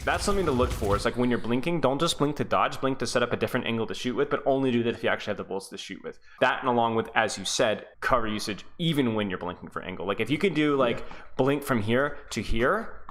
that's something to look for. It's like when you're blinking, don't just blink to dodge, blink to set up a different angle to shoot with, but only do that if you actually have the bullets to shoot with. That, and along with, as you said, cover usage, even when you're blinking for angle. Like if you can do like blink from here to here,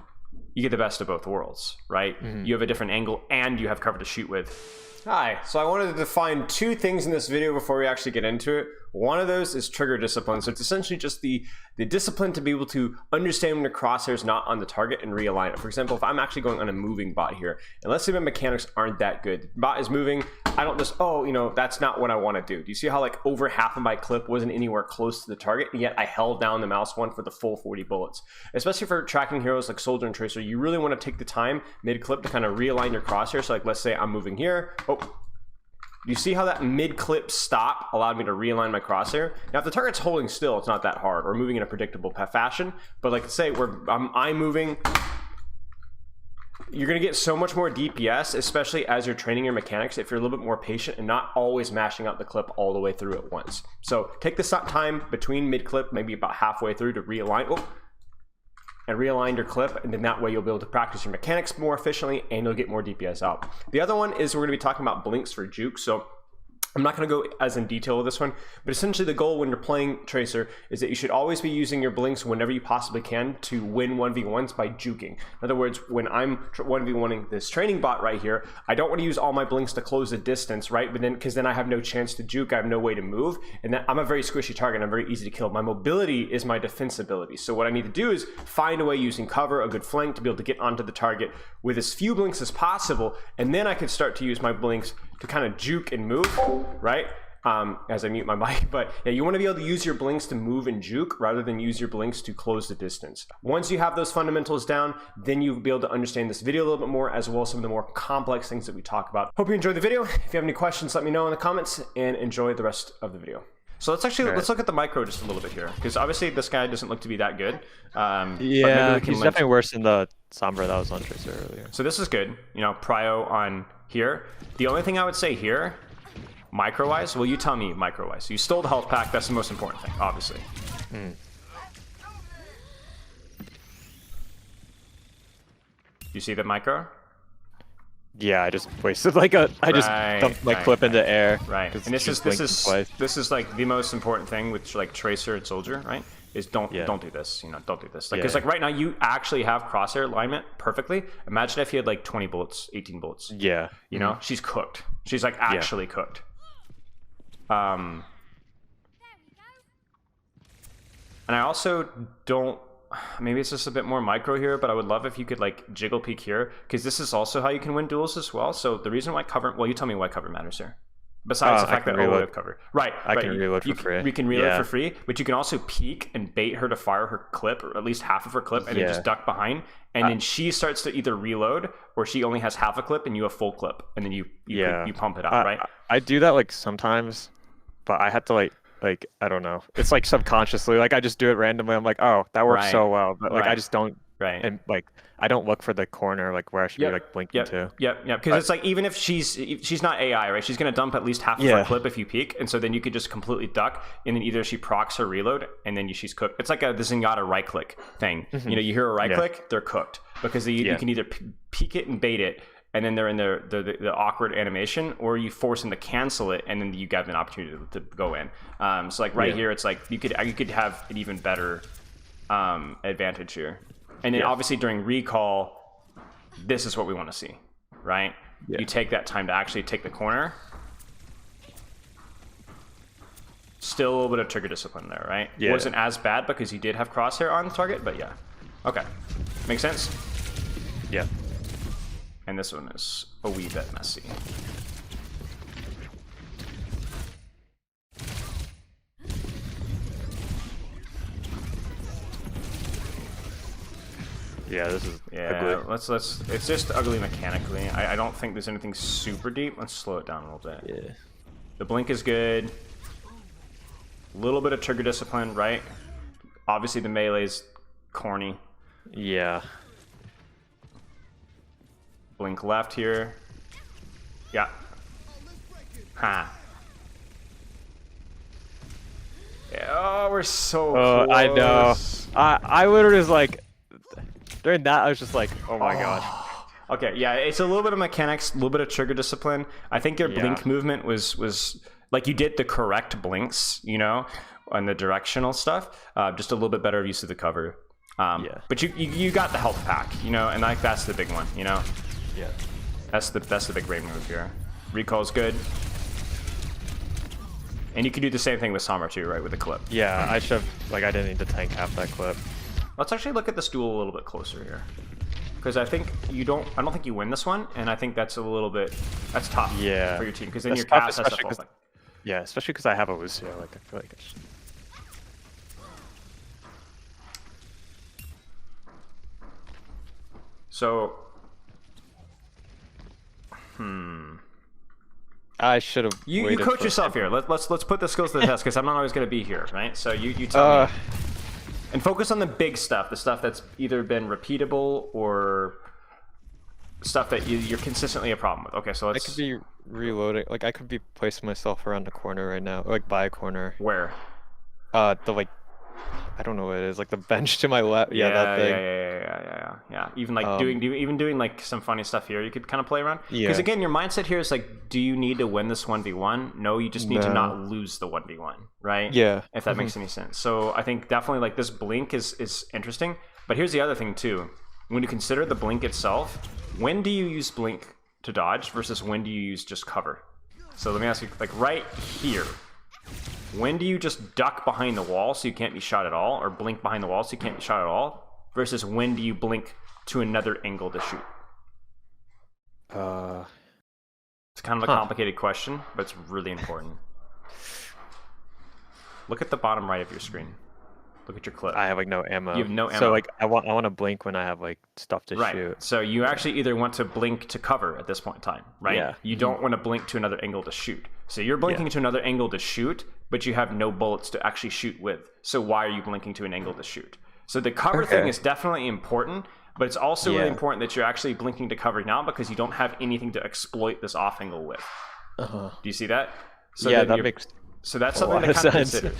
you get the best of both worlds, right? You have a different angle and you have cover to shoot with. Hi, so I wanted to define two things in this video before we actually get into it. One of those is trigger discipline. So it's essentially just the discipline to be able to understand when the crosshair is not on the target and realign it. For example, if I'm actually going on a moving bot here, and let's say my mechanics aren't that good. The bot is moving, I don't just, oh, you know, that's not what I want to do. Do you see how like over half of my clip wasn't anywhere close to the target, and yet I held down the mouse one for the full 40 bullets? Especially for tracking heroes like Soldier and Tracer, you really want to take the time mid-clip to kind of realign your crosshair. So like, let's say I'm moving here, you see how that mid-clip stop allowed me to realign my crosshair? Now, if the target's holding still, it's not that hard, or moving in a predictable fashion. But like, say, I'm moving, you're gonna get so much more DPS, especially as you're training your mechanics, if you're a little bit more patient and not always mashing out the clip all the way through at once. So take this time between mid-clip, maybe about halfway through, to realign. And realign your clip, and then that way you'll be able to practice your mechanics more efficiently and you'll get more DPS out. The other one is we're going to be talking about blinks for juke. So I'm not going to go as in detail with this one, but essentially the goal when you're playing Tracer is that you should always be using your blinks whenever you possibly can to win 1v1s by juking. In other words, when I'm 1v1ing this training bot right here, I don't want to use all my blinks to close the distance, right? But then, because then I have no chance to juke, I have no way to move, and that, I'm a very squishy target, I'm very easy to kill. My mobility is my defense ability. So what I need to do is find a way using cover, a good flank, to be able to get onto the target with as few blinks as possible, and then I can start to use my blinks to kind of juke and move, right? As I mute my mic, but yeah, you want to be able to use your blinks to move and juke rather than use your blinks to close the distance. Once you have those fundamentals down, then you'll be able to understand this video a little bit more, as well as some of the more complex things that we talk about. Hope you enjoyed the video. If you have any questions, let me know in the comments, and enjoy the rest of the video. So let's look at the micro just a little bit here, because obviously this guy doesn't look to be that good. Yeah, he's definitely worse than the Sombra that was on Tracer earlier. So this is good, you know, prio on here. The only thing I would say here, micro-wise, well, you tell me micro-wise. So you stole the health pack, that's the most important thing, obviously. You see the micro? Yeah, I just wasted like I just dumped my clip into air. Right, and this is like the most important thing with like Tracer and Soldier, right? Is don't do this, you know, don't do this. Like, because like right now you actually have crosshair alignment perfectly. Imagine if you had like 20 bullets, 18 bullets. Yeah. You know, she's cooked. She's like actually cooked. And I also don't, maybe it's just a bit more micro here, but I would love if you could like jiggle peek here, because this is also how you can win duels as well. So the reason why cover, well, you tell me why cover matters here. Besides the fact that I would have cover. Right. I can reload for free. We can reload for free, but you can also peek and bait her to fire her clip, or at least half of her clip, and then just duck behind. And then she starts to either reload, or she only has half a clip and you have full clip. And then you pump it up, right? I do that like sometimes, but I have to like I don't know. It's like subconsciously, like I just do it randomly. I'm like, oh, that works so well. But like I just don't and like I don't look for the corner like where I should be like blinking to. Because it's like, even if she's not AI, right? She's gonna dump at least half of her clip if you peek, and so then you could just completely duck, and then either she procs her reload, and then she's cooked. It's like the Zenyatta right click thing. You know, you hear a right click, they're cooked, because you can either peek it and bait it, and then they're in the awkward animation, or you force them to cancel it, and then you get an opportunity to go in. So like here, it's like you could have an even better advantage here. And then obviously during recall, this is what we want to see, right? You take that time to actually take the corner. Still a little bit of trigger discipline there, right? Wasn't as bad because you did have crosshair on the target, but yeah. Okay. Makes sense? Yeah. And this one is a wee bit messy. Yeah, this is ugly. It's just ugly mechanically. I don't think there's anything super deep. Let's slow it down a little bit. Yeah. The blink is good. A little bit of trigger discipline, right? Obviously the melee's corny. Yeah. Blink left here. Yeah. Ha. Yeah, oh, we're so close. I know. I literally was like, during that I was just like, oh my gosh. Okay, yeah, it's a little bit of mechanics, a little bit of trigger discipline. I think your blink movement was like you did the correct blinks, you know, on the directional stuff. Just a little bit better use of the cover. But you got the health pack, you know, and like that's the big one, you know. Yeah. That's the big brain move here. Recall's good. And you can do the same thing with Sommer too, right, with the clip. Yeah, I should have, like, I didn't need to tank half that clip. Let's actually look at this duel a little bit closer here. Because I think I don't think you win this one, and I think that's tough for your team, because then your cast has to fall back. Yeah, especially because I have a Lucio, like, I feel like I should... So, I should have. You coach yourself here. Let's put the skills to the test, because I'm not always going to be here, right? So you tell me, and focus on the big stuff, the stuff that's either been repeatable or stuff that you're consistently a problem with. Okay, so let's. I could be reloading. Like I could be placing myself around the corner right now, like by a corner. Where? The like. I don't know what it is, like the bench to my left. Yeah, that thing. Yeah. Even like doing like some funny stuff here, you could kind of play around. Yeah. Because again, your mindset here is like, do you need to win this 1v1? No, you just need to not lose the 1v1, right? Yeah. If that makes any sense. So I think definitely like this blink is interesting. But here's the other thing too. When you consider the blink itself, when do you use blink to dodge versus when do you use just cover? So let me ask you, like right here. When do you just duck behind the wall so you can't be shot at all, or blink behind the wall so you can't be shot at all, versus when do you blink to another angle to shoot? It's kind of a complicated question, but it's really important. Look at the bottom right of your screen. Look at your clip. I have like no ammo. You have no ammo. So like I want to blink when I have like stuff to shoot. So you actually either want to blink to cover at this point in time, right? Yeah. You don't want to blink to another angle to shoot. So you're blinking to another angle to shoot, but you have no bullets to actually shoot with. So why are you blinking to an angle to shoot? So the cover thing is definitely important, but it's also really important that you're actually blinking to cover now, because you don't have anything to exploit this off angle with. Do you see that? So yeah, that makes so that's something to kind of consider.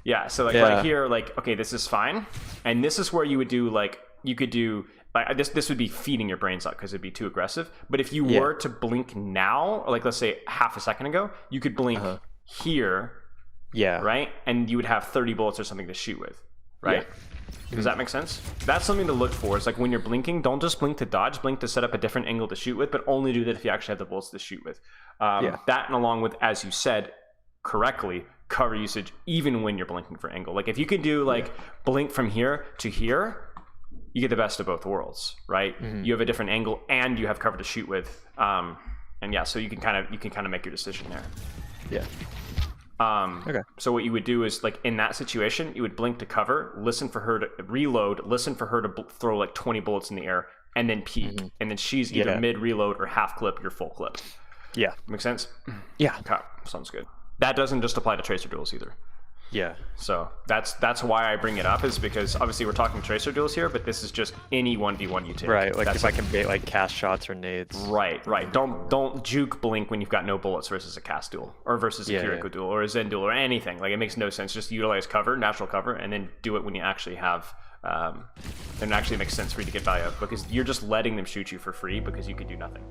Yeah, so like right here, like, okay, this is fine. And this is where you would do, like, you could do, like, this would be feeding your brains out because it'd be too aggressive. But if you were to blink now, or like, let's say half a second ago, you could blink here, right? And you would have 30 bullets or something to shoot with, right? Does that make sense? That's something to look for. It's like when you're blinking, don't just blink to dodge, blink to set up a different angle to shoot with, but only do that if you actually have the bullets to shoot with. That, and along with, as you said correctly, cover usage even when you're blinking for angle. Like if you can do like blink from here to here, you get the best of both worlds, right? You have a different angle and you have cover to shoot with. And yeah, so you can kind of make your decision there. Okay. So what you would do is, like, in that situation, you would blink to cover, listen for her to reload, listen for her to throw like 20 bullets in the air, and then peek. And then she's either mid reload or half clip your full clip. Yeah. Make sense? Yeah. Okay. Sounds good. That doesn't just apply to Tracer duels either. Yeah. So that's why I bring it up, is because obviously we're talking Tracer duels here, but this is just any 1v1 you take. Right, like if I can bait like cast shots or nades. Right. Don't juke blink when you've got no bullets versus a cast duel, or versus a Kiriko duel, or a Zen duel, or anything. Like, it makes no sense. Just utilize cover, natural cover, and then do it when you actually have, then it actually makes sense for you to get value out, because you're just letting them shoot you for free because you could do nothing.